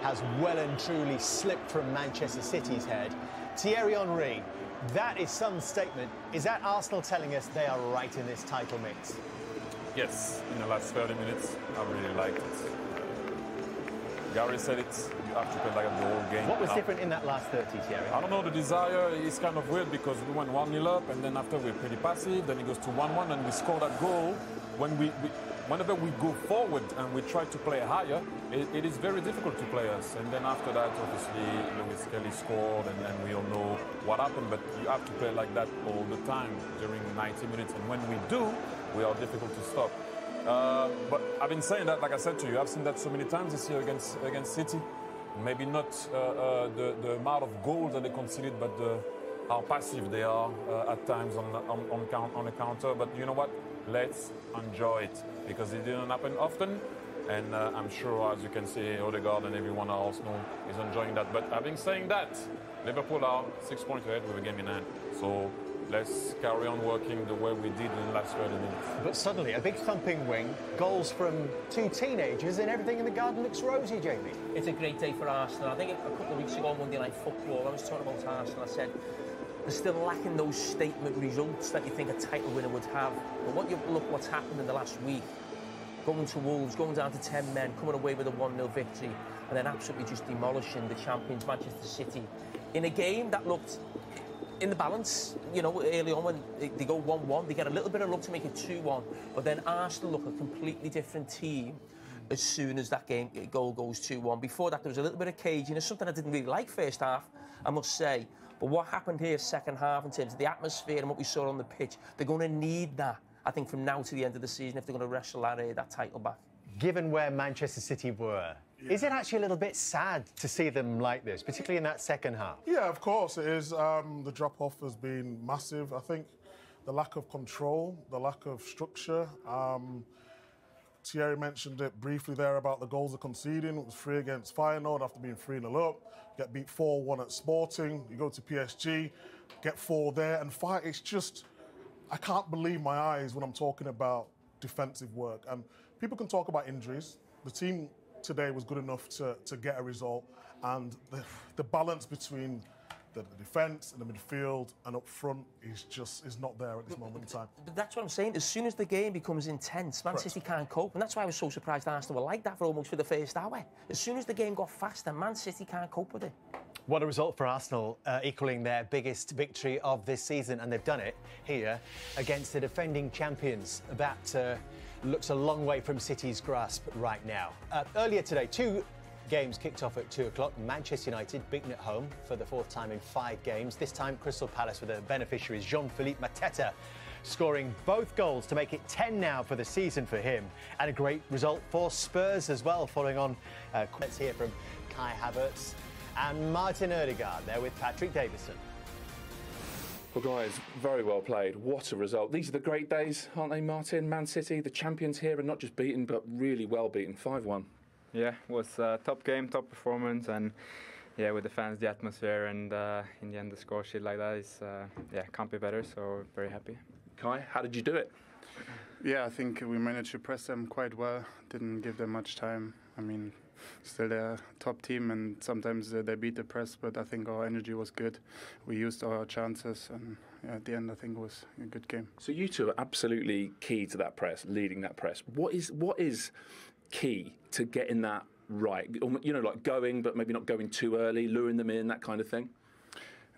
has well and truly slipped from Manchester City's head. Thierry Henry, that is some statement. Is that Arsenal telling us they are right in this title mix? Yes, in the last 30 minutes, I really liked it. Gary said it, you have to play like the whole game. What was different in that last 30, Thierry? I don't know, the desire is kind of weird because we went 1-0 up and then after we're pretty passive, then it goes to 1-1 and we score that goal. Whenever we go forward and we try to play higher, it is very difficult to play us. And then after that, obviously, Lewis Kelly scored and then we all know what happened, but you have to play like that all the time during 90 minutes. And when we do, we are difficult to stop. But I've been saying that, like I said to you, I've seen that so many times this year against City. Maybe not the amount of goals that they conceded, but how passive they are at times on a counter. But you know what? Let's enjoy it because it didn't happen often. And I'm sure, as you can see, Odegaard and everyone at Arsenal is enjoying that. But having saying that, Liverpool are 6 points ahead with a game in hand. So let's carry on working the way we did in the last 30 minutes. But suddenly, a big thumping wing, goals from two teenagers, and everything in the garden looks rosy, Jamie. It's a great day for Arsenal. I think a couple of weeks ago on Monday Night Football, I was talking about Arsenal. I said, they're still lacking those statement results that you think a title winner would have. But look what's happened in the last week. Going to Wolves, going down to 10 men, coming away with a 1-0 victory, and then absolutely just demolishing the champions, Manchester City, in a game that looked in the balance. You know, early on when they go 1-1, they get a little bit of luck to make it 2-1, but then Arsenal look a completely different team as soon as that goal goes 2-1. Before that, there was a little bit of caginess, something I didn't really like first half, I must say. But what happened here second half in terms of the atmosphere and what we saw on the pitch, they're going to need that, I think, from now to the end of the season if they're going to wrestle that title back. Given where Manchester City were, is it actually a little bit sad to see them like this, particularly in that second half? Yeah, of course it is. The drop-off has been massive. I think the lack of control, the lack of structure. Thierry mentioned it briefly there about the goals they're conceding. It was 3 against Feyenoord after being 3-0 up. Get beat 4-1 at Sporting. You go to PSG, get 4 there and fight. It's just, I can't believe my eyes when I'm talking about defensive work. And people can talk about injuries. The team today was good enough to get a result. And the balance between the defence and the midfield and up front is not there at this moment in time. But that's what I'm saying. As soon as the game becomes intense, Man City can't cope. And that's why I was so surprised Arsenal were like that for almost the first hour. As soon as the game got faster, Man City can't cope with it. What a result for Arsenal, equalling their biggest victory of this season. And they've done it here against the defending champions. That looks a long way from City's grasp right now. Earlier today, 2 games kicked off at 2 o'clock. Manchester United beaten at home for the 4th time in 5 games. This time, Crystal Palace with the beneficiaries Jean-Philippe Mateta scoring both goals to make it 10 now for the season for him. And a great result for Spurs as well, following on. Let's hear from Kai Havertz and Martin Odegaard there with Patrick Davison. Well, guys, very well played. What a result. These are the great days, aren't they, Martin? Man City, the champions here, and not just beaten, but really well beaten. 5-1. Yeah, it was a top game, top performance, and yeah, with the fans, the atmosphere, and in the end, the score sheet like that is, yeah, can't be better, so very happy. Kai, how did you do it? Yeah, I think we managed to press them quite well, didn't give them much time. I mean, still they're a top team and sometimes they beat the press, but I think our energy was good. We used our chances and at the end I think it was a good game. So you two are absolutely key to that press, leading that press. What is key to getting that right? You know, like going, but maybe not going too early, luring them in, that kind of thing?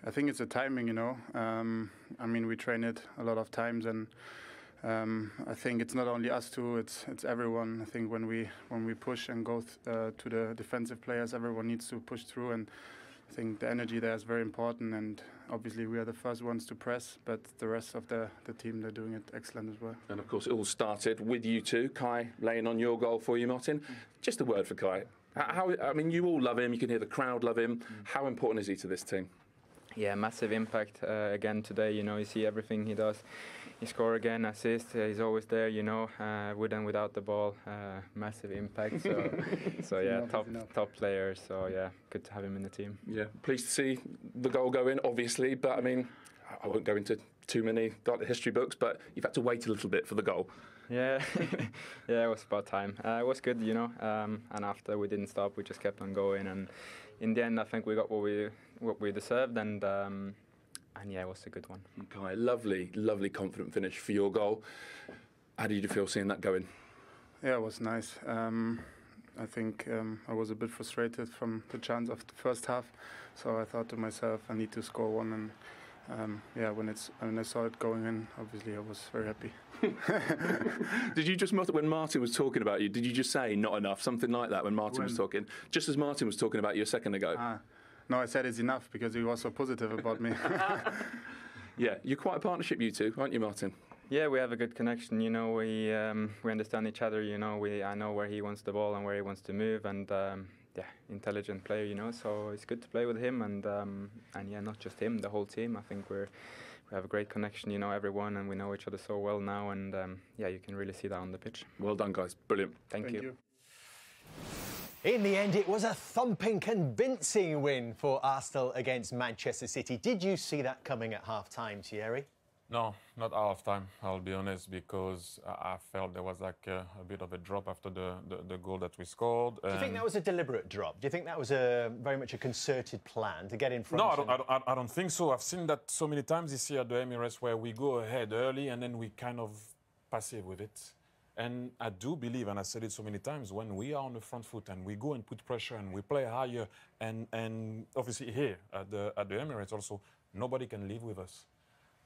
I think it's the timing, you know. I mean, we train it a lot of times and I think it's not only us two, it's everyone. I think when we push and go to the defensive players, everyone needs to push through, and I think the energy there is very important. And obviously we are the first ones to press, but the rest of the team, they're doing it excellent as well. And of course it all started with you two, Kai laying on your goal for you, Martin. Just a word for Kai. I mean, you all love him, you can hear the crowd love him. How important is he to this team? Yeah, massive impact again today. You know, you see everything he does. He score again, assist. He's always there. You know, with and without the ball, massive impact. So yeah, top player. So yeah, good to have him in the team. Yeah, pleased to see the goal go in, obviously. But I mean, I won't go into too many history books. But you've had to wait a little bit for the goal. Yeah, yeah, it was about time. It was good, you know. And after we didn't stop, we just kept on going. And in the end, I think we got what we deserved. And yeah, it was a good one. Okay, lovely, confident finish for your goal. How did you feel seeing that go in? Yeah, it was nice. I think I was a bit frustrated from the chance of the first half, so I thought to myself, I need to score one. And yeah, when I saw it going in, obviously I was very happy. Did you just, when Martin was talking about you, did you just say not enough, something like that when Martin was talking? Just as Martin was talking about you a second ago. No, I said it's enough because he was so positive about me. Yeah, you're quite a partnership, you two, aren't you, Martin? Yeah, we have a good connection. You know, we understand each other. You know, I know where he wants the ball and where he wants to move, and yeah, intelligent player. You know, so it's good to play with him, and yeah, not just him, the whole team. I think we have a great connection. You know, everyone, and we know each other so well now, and yeah, you can really see that on the pitch. Well done, guys. Brilliant. Thank you. In the end, it was a thumping, convincing win for Arsenal against Manchester City. Did you see that coming at half-time, Thierry? No, not half time, I'll be honest, because I felt there was like a bit of a drop after the goal that we scored. Do you think that was a deliberate drop? Do you think that was very much a concerted plan to get in front? No, I don't think so. I've seen that so many times this year at the Emirates where we go ahead early and then we kind of passive with it. And I do believe, and I said it so many times, when we are on the front foot and we go and put pressure and we play higher, and obviously here at the Emirates also, nobody can live with us.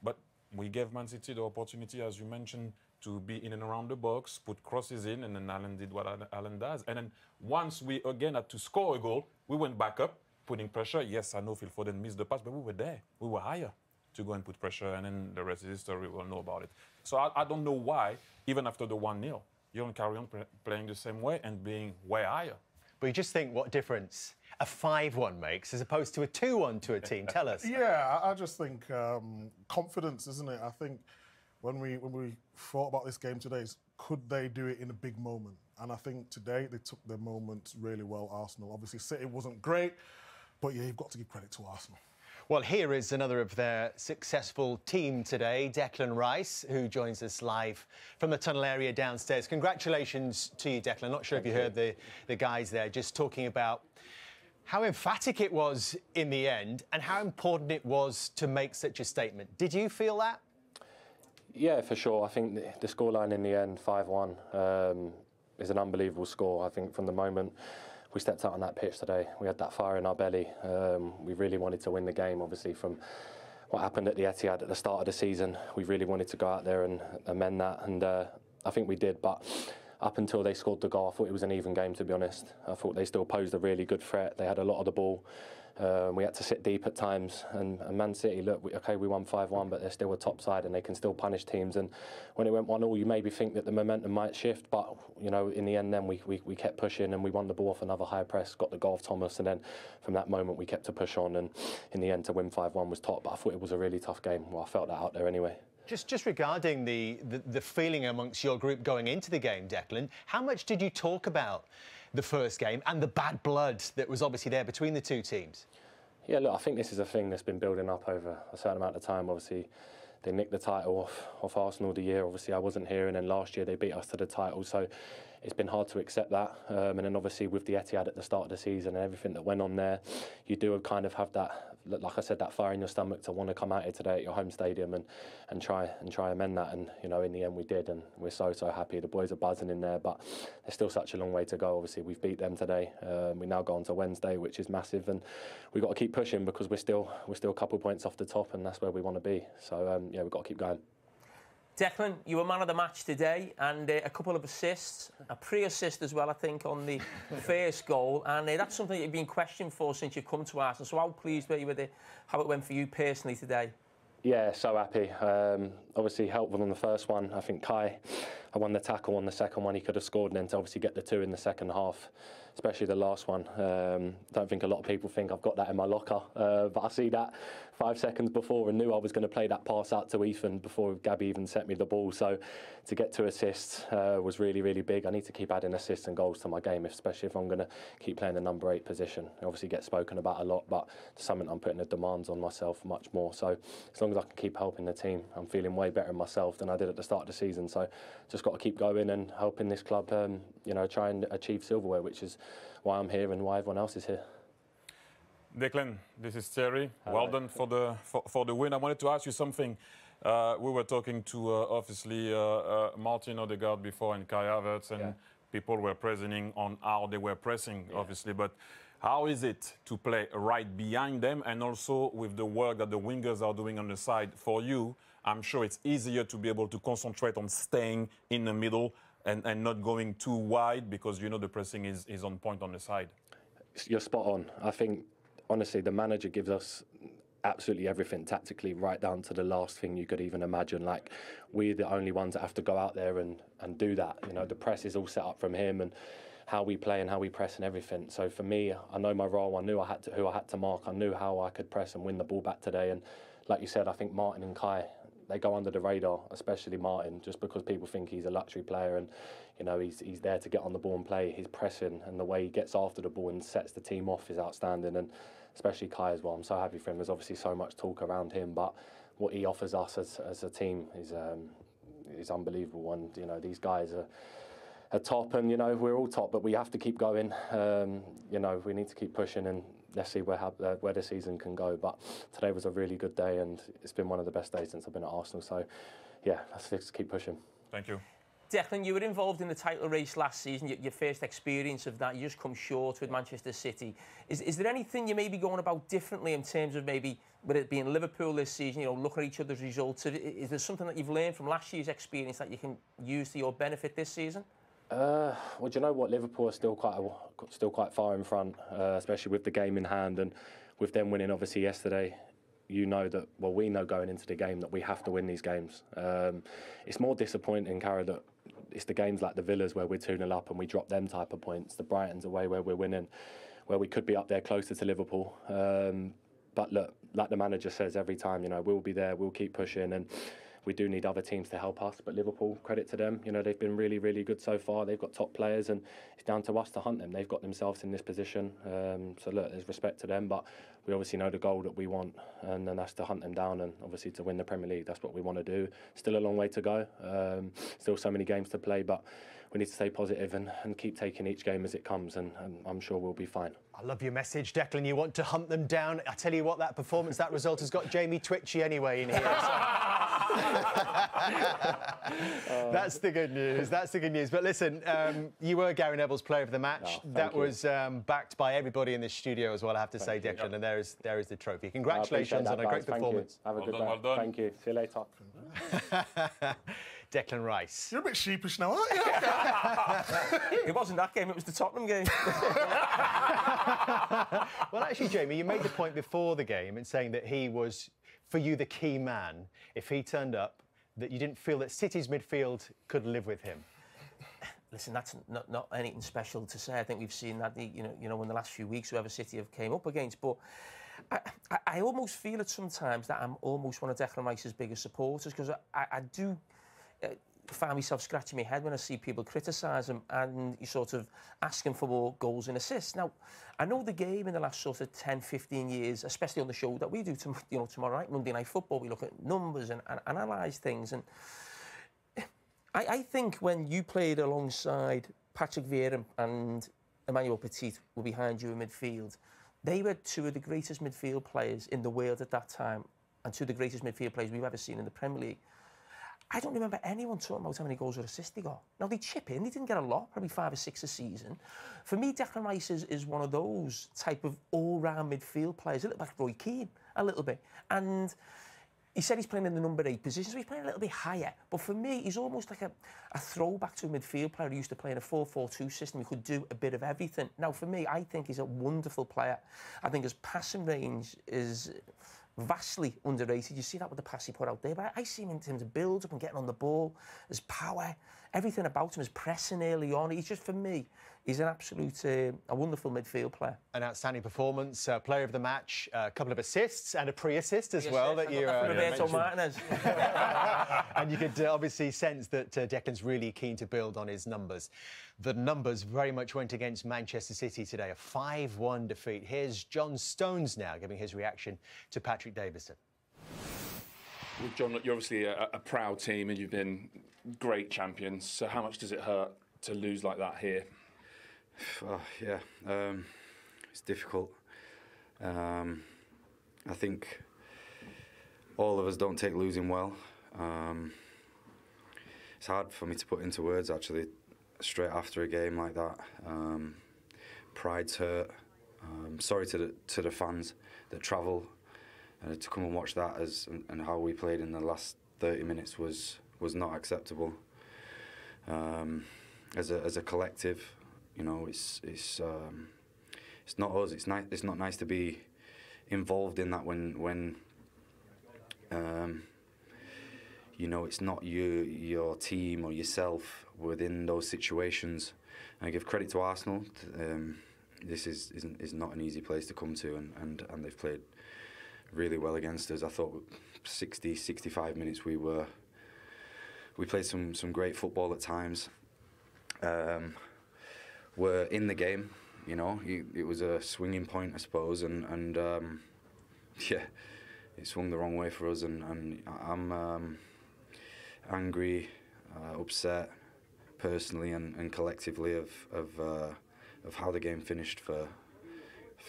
But we gave Man City the opportunity, as you mentioned, to be in and around the box, put crosses in, and then Alan did what Alan does. And then once we again had to score a goal, we went back up, putting pressure. Yes, I know Phil Foden missed the pass, but we were there. We were higher to go and put pressure, and then the rest is history. We'll know about it. So I don't know why, even after the 1-0, you don't carry on playing the same way and being way higher. But you just think what difference a 5-1 makes as opposed to a 2-1 to a team. Tell us. Yeah, I just think confidence, isn't it? I think when we thought about this game today, could they do it in a big moment? And I think today they took their moments really well, Arsenal. Obviously, City wasn't great, but yeah, you've got to give credit to Arsenal. Well, here is another of their successful team today, Declan Rice, who joins us live from the tunnel area downstairs. Congratulations to you, Declan. Not sure if you heard the guys there just talking about how emphatic it was in the end and how important it was to make such a statement. Did you feel that? Yeah, for sure. I think the scoreline in the end, 5-1, is an unbelievable score. I think from the moment we stepped out on that pitch today, we had that fire in our belly. We really wanted to win the game, obviously, from what happened at the Etihad at the start of the season. We really wanted to go out there and amend that, and I think we did. But up until they scored the goal, I thought it was an even game, to be honest. I thought they still posed a really good threat. They had a lot of the ball. We had to sit deep at times, and Man City, look, we won 5-1, but they're still a top side and they can still punish teams. And when it went 1-1, you maybe think that the momentum might shift, but you know, in the end, then we kept pushing and we won the ball off another high press, got the goal of Thomas, and then from that moment we kept to push on, and in the end to win 5-1 was top. But I thought it was a really tough game. Well, I felt that out there anyway. Just regarding the feeling amongst your group going into the game, Declan, how much did you talk about the first game and the bad blood that was obviously there between the two teams? Yeah, look, I think this is a thing that's been building up over a certain amount of time. Obviously, they nicked the title off Arsenal the year. Obviously, I wasn't here, and then last year they beat us to the title. So it's been hard to accept that. And then obviously with the Etihad at the start of the season and everything that went on there, you do kind of have that, like I said, that fire in your stomach to want to come out here today at your home stadium and try amend that. And you know, in the end we did, and we're so happy. The boys are buzzing in there, but there's still such a long way to go. Obviously we've beat them today. We now go on to Wednesday, which is massive, and we've got to keep pushing because we're still a couple of points off the top, and that's where we want to be. So yeah, we've got to keep going. Declan, you were man of the match today, and a couple of assists, a pre-assist as well, I think, on the first goal, and that's something you've been questioned for since you've come to Arsenal. So how pleased were you with how it went for you personally today? Yeah, so happy. Obviously helpful on the first one. I think Kai, I won the tackle on the second one. He could have scored, and then to obviously get the two in the second half. especially the last one. Don't think a lot of people think I've got that in my locker, but I see that 5 seconds before and knew I was going to play that pass out to Ethan before Gabby even sent me the ball. So to get 2 assists was really, really big. I need to keep adding assists and goals to my game, especially if I'm going to keep playing the number 8 position. It obviously gets spoken about a lot, but it's something I'm putting the demands on myself much more. So as long as I can keep helping the team, I'm feeling way better in myself than I did at the start of the season. So just got to keep going and helping this club, try and achieve silverware, which is why I'm here and why everyone else is here. Declan, this is Thierry. Hello. Well done for the win. I wanted to ask you something. We were talking to obviously Martin Odegaard before and Kai Havertz, and people were praising on how they were pressing, obviously. But how is it to play right behind them, and also with the work that the wingers are doing on the side for you? I'm sure it's easier to be able to concentrate on staying in the middle and not going too wide, because you know the pressing is on point on the side. You're spot on. I think, honestly, the manager gives us absolutely everything tactically, right down to the last thing you could even imagine. Like, we're the only ones that have to go out there and do that. You know, the press is all set up from him and how we play and how we press and everything. So for me, I know my role. I knew who I had to mark. I knew how I could press and win the ball back today. And like you said, I think Martin and Kai, they go under the radar, especially Martin, just because people think he's a luxury player and, you know, he's there to get on the ball and play. His pressing and the way he gets after the ball and sets the team off is outstanding, and especially Kai as well. I'm so happy for him. There's obviously so much talk around him, but what he offers us as a team is unbelievable. And, you know, these guys are top, and, you know, we're all top, but we have to keep going. You know, we need to keep pushing, and let's see where the season can go. But today was a really good day, and it's been one of the best days since I've been at Arsenal. So, yeah, let's keep pushing. Thank you. Declan, you were involved in the title race last season, your first experience of that. You just come short with Manchester City. Is there anything you may be going about differently in terms of maybe, with it being Liverpool this season, you know, looking at each other's results? Is there something that you've learned from last year's experience that you can use to your benefit this season? Well, do you know what? Liverpool are still quite far in front, especially with the game in hand, and with them winning obviously yesterday. You know that, well, we know going into the game that we have to win these games. It's more disappointing, Cara, that it's the games like the Villas where we're 2-0 up and we drop them type of points. The Brightons away where we're winning, where we could be up there closer to Liverpool. But look, like the manager says every time, you know, we'll be there, we'll keep pushing, and we do need other teams to help us. But Liverpool, credit to them, you know, they've been really, really good so far. They've got top players, and it's down to us to hunt them. They've got themselves in this position. So look, there's respect to them, but we obviously know the goal that we want, and then that's to hunt them down and obviously to win the Premier League. That's what we want to do. Still a long way to go. Still so many games to play, but we need to stay positive and keep taking each game as it comes, and I'm sure we'll be fine. I love your message, Declan. You want to hunt them down. I tell you what, that performance, that result has got Jamie twitchy anyway in here. So. That's the good news. That's the good news. But listen, you were Gary Neville's player of the match. That was backed by everybody in the studio as well, I have to say, Declan. And there is the trophy. Congratulations on a great performance. Have a good day. Well done. Thank you. See you later. Declan Rice. You're a bit sheepish now, aren't you? It wasn't that game, it was the Tottenham game. Well, actually, Jamie, you made the point before the game in saying that he was, for you, the key man. If he turned up, that you didn't feel that City's midfield could live with him. Listen, that's not anything special to say. I think we've seen that, you know, in the last few weeks, whoever City have came up against. But I almost feel it sometimes that I'm almost one of Declan Rice's biggest supporters, because I do find myself scratching my head when I see people criticise him and you sort of asking for more goals and assists. Now, I know the game in the last sort of 10, 15 years, especially on the show that we do, tomorrow night, Monday Night Football, we look at numbers and analyse things. And I think when you played alongside Patrick Vieira and Emmanuel Petit were behind you in midfield, they were two of the greatest midfield players in the world at that time, and two of the greatest midfield players we've ever seen in the Premier League. I don't remember anyone talking about how many goals or assists they got. Now, they chip in, they didn't get a lot, probably 5 or 6 a season. For me, Declan Rice is one of those type of all-round midfield players, a little bit like Roy Keane, a little bit. And he said he's playing in the number 8 position, so he's playing a little bit higher. But for me, he's almost like a throwback to a midfield player who used to play in a 4-4-2 system. He could do a bit of everything. Now, for me, I think he's a wonderful player. I think his passing range is vastly underrated. You see that with the pass he put out there, but I see him in terms of build-up and getting on the ball, his power, everything about him is pressing early on. He's just, for me, he's an absolute, a wonderful midfield player. An outstanding performance, player of the match, a couple of assists and a pre-assist as well. That you Roberto Martinez. And you could obviously sense that Declan's really keen to build on his numbers. The numbers very much went against Manchester City today, a 5-1 defeat. Here's John Stones now giving his reaction to Patrick Davison. Well, John, you're obviously a proud team and you've been great champions. So how much does it hurt to lose like that here? Oh, yeah, it's difficult. I think all of us don't take losing well. It's hard for me to put into words, actually, straight after a game like that. Pride's hurt. Sorry to the fans that travel to come and watch that and how we played in the last 30 minutes was not acceptable. As a collective, you know, it's not us. It's not nice to be involved in that when you know, it's not your team or yourself within those situations. And I give credit to Arsenal. This is not an easy place to come to, and they've played really well against us. I thought 65 minutes we played some great football at times. We're in the game, you know. It was a swinging point, I suppose, and yeah, it swung the wrong way for us, and I'm angry, upset, personally and collectively of how the game finished for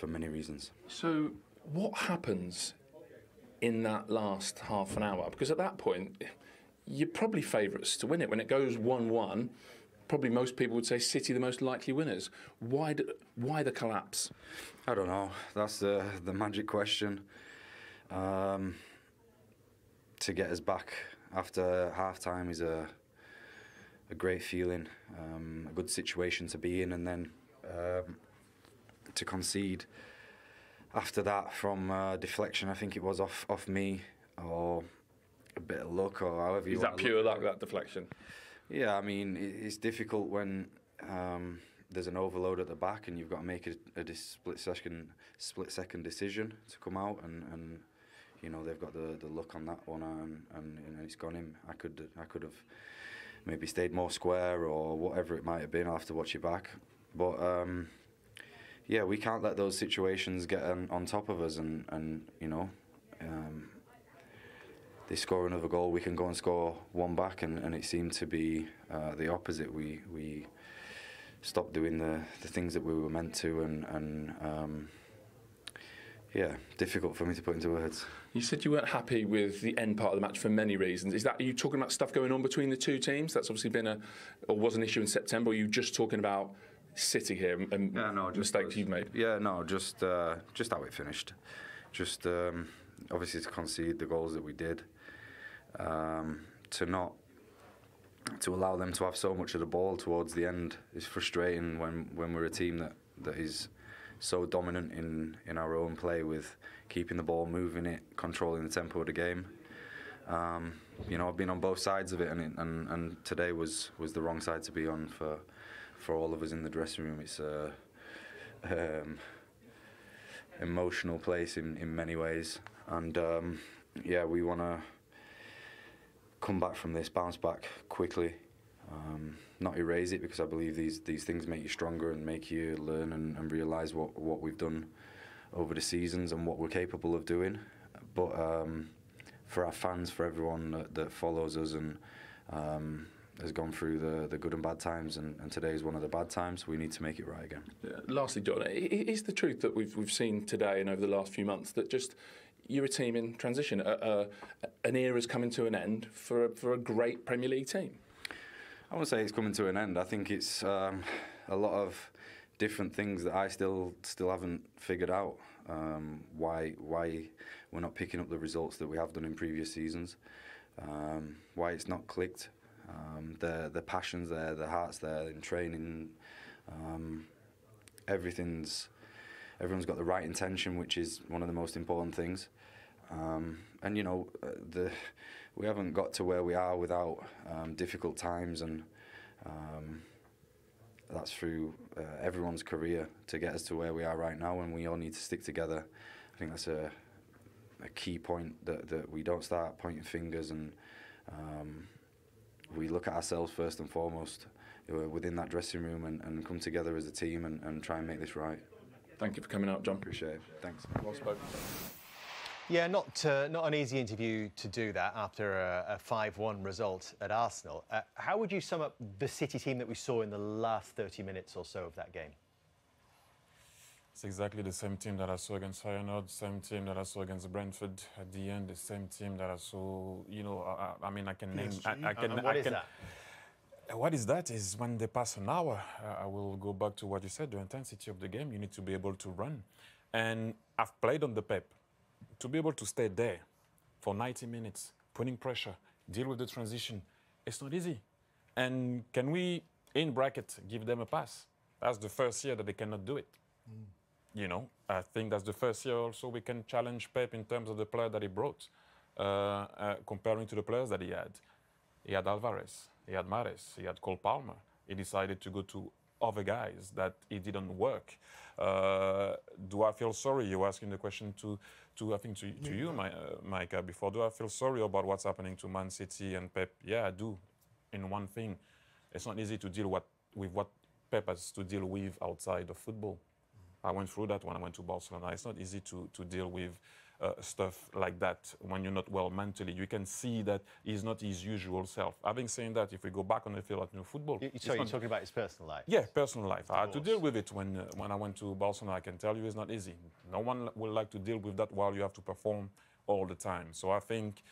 many reasons. So what happens in that last half an hour? Because at that point, you're probably favourites to win it. When it goes 1-1, probably most people would say City the most likely winners. Why the collapse? I don't know. That's the magic question. To get us back after half-time is a great feeling, a good situation to be in, and then to concede after that from deflection, I think it was off me, or a bit of luck, or however you want to look at it. Is that pure luck, that deflection? Yeah, I mean, it's difficult when there's an overload at the back and you've got to make a split-second decision to come out, and you know, they've got the luck on that one, and you know, it's gone in. I could have maybe stayed more square or whatever it might have been. I'll have to watch it back. But yeah, we can't let those situations get on top of us, and you know, they score another goal, we can go and score one back, and it seemed to be the opposite. We stopped doing the things that we were meant to, and yeah, difficult for me to put into words. You said you weren't happy with the end part of the match for many reasons. Are you talking about stuff going on between the two teams? That's obviously been or was an issue in September. Or are you just talking about City here and mistakes you've made? Yeah, no, just how it finished. Just obviously to concede the goals that we did, to allow them to have so much of the ball towards the end is frustrating when we're a team that is so dominant in our own play, with keeping the ball, moving it, controlling the tempo of the game. You know, I've been on both sides of it, and today was the wrong side to be on for all of us in the dressing room. It's a emotional place in many ways, and yeah, we want to come back from this, bounce back quickly. Not erase it, because I believe these things make you stronger and make you learn and realise what we've done over the seasons and what we're capable of doing. But for our fans, for everyone that follows us and has gone through the good and bad times, and today is one of the bad times, we need to make it right again. Yeah. Lastly, John, is the truth that we've seen today and over the last few months that just you're a team in transition, an era's coming to an end for a great Premier League team? I wouldn't say it's coming to an end. I think it's a lot of different things that I still haven't figured out. Why we're not picking up the results that we have done in previous seasons. Why it's not clicked. The passion's there, the heart's there in training. Everyone's got the right intention, which is one of the most important things. And you know, we haven't got to where we are without difficult times, and That's through everyone's career to get us to where we are right now, and we all need to stick together. I think that's a key point, that we don't start pointing fingers, and we look at ourselves first and foremost within that dressing room, and come together as a team and try and make this right. Thank you for coming out, John. Appreciate it. Thanks. Well spoken. Yeah, not an easy interview to do that after a 5-1 result at Arsenal. How would you sum up the City team that we saw in the last 30 minutes or so of that game? It's exactly the same team that I saw against Feyenoord, same team that I saw against Brentford at the end, the same team that I saw, you know, I mean, I can name... What is that? Is when they pass an hour, I will go back to what you said, the intensity of the game. You need to be able to run. And I've played on the Pep. To be able to stay there for 90 minutes, putting pressure, deal with the transition, it's not easy. And can we, in bracket, give them a pass? That's the first year that they cannot do it. You know, I think that's the first year also we can challenge Pep in terms of the player that he brought, comparing to the players that he had. He had Alvarez, he had Mahrez, he had Cole Palmer. He decided to go to other guys that it didn't work. Do I feel sorry? You were asking the question to you, Micah, before. Do I feel sorry about what's happening to Man City and Pep? Yeah, I do. In one thing, it's not easy to deal with what Pep has to deal with outside of football. I went through that when I went to Barcelona. It's not easy to deal with stuff like that when you're not well mentally. You can see that he's not his usual self. Having said that, if we go back on the field at new football... You're talking about his personal life? Yeah, personal life. I had to deal with it when I went to Barcelona. I can tell you it's not easy. No one will like to deal with that while you have to perform all the time. So I think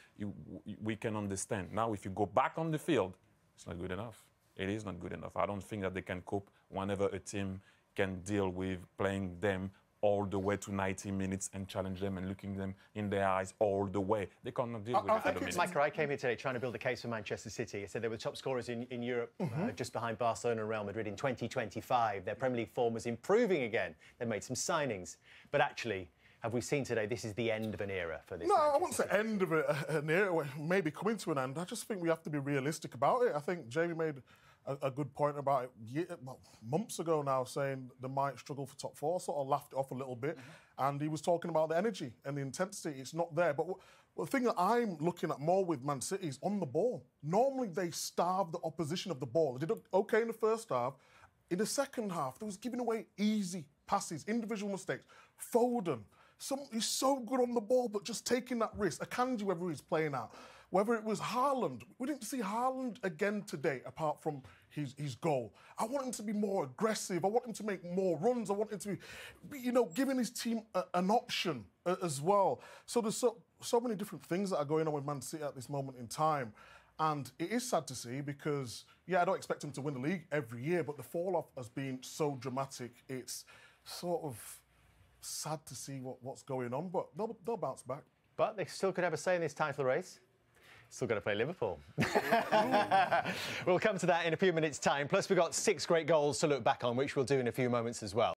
we can understand. Now, if you go back on the field, it's not good enough. It is not good enough. I don't think that they can cope whenever a team can deal with playing them all the way to 90 minutes and challenge them and looking them in their eyes all the way. They cannot deal with that at a minute. Mike, I came here today trying to build a case for Manchester City. I said they were top scorers in Europe, just behind Barcelona and Real Madrid in 2025. Their Premier League form was improving again. They made some signings. But actually, have we seen today this is the end of an era for this? No, I wouldn't say end of an era, maybe coming to an end. I just think we have to be realistic about it. I think Jamie made a good point about it months ago now, saying they might struggle for top four, sort of laughed it off a little bit. And he was talking about the energy and the intensity. It's not there. But the thing that I'm looking at more with Man City is on the ball. Normally, they starve the opposition of the ball. They did OK in the first half. In the second half, they was giving away easy passes, individual mistakes. Foden, he's so good on the ball, but just taking that risk. Akanji, whether he's playing out. Whether it was Haaland, we didn't see Haaland again today, apart from his goal. I want him to be more aggressive. I want him to make more runs. I want him to be, you know, giving his team an option as well. So there's so many different things that are going on with Man City at this moment in time. And it is sad to see because, yeah, I don't expect them to win the league every year, but the fall-off has been so dramatic. It's sort of sad to see what's going on, but they'll bounce back. But they still could have a say in this title race. Still got to play Liverpool. We'll come to that in a few minutes' time. Plus, we've got 6 great goals to look back on, which we'll do in a few moments as well.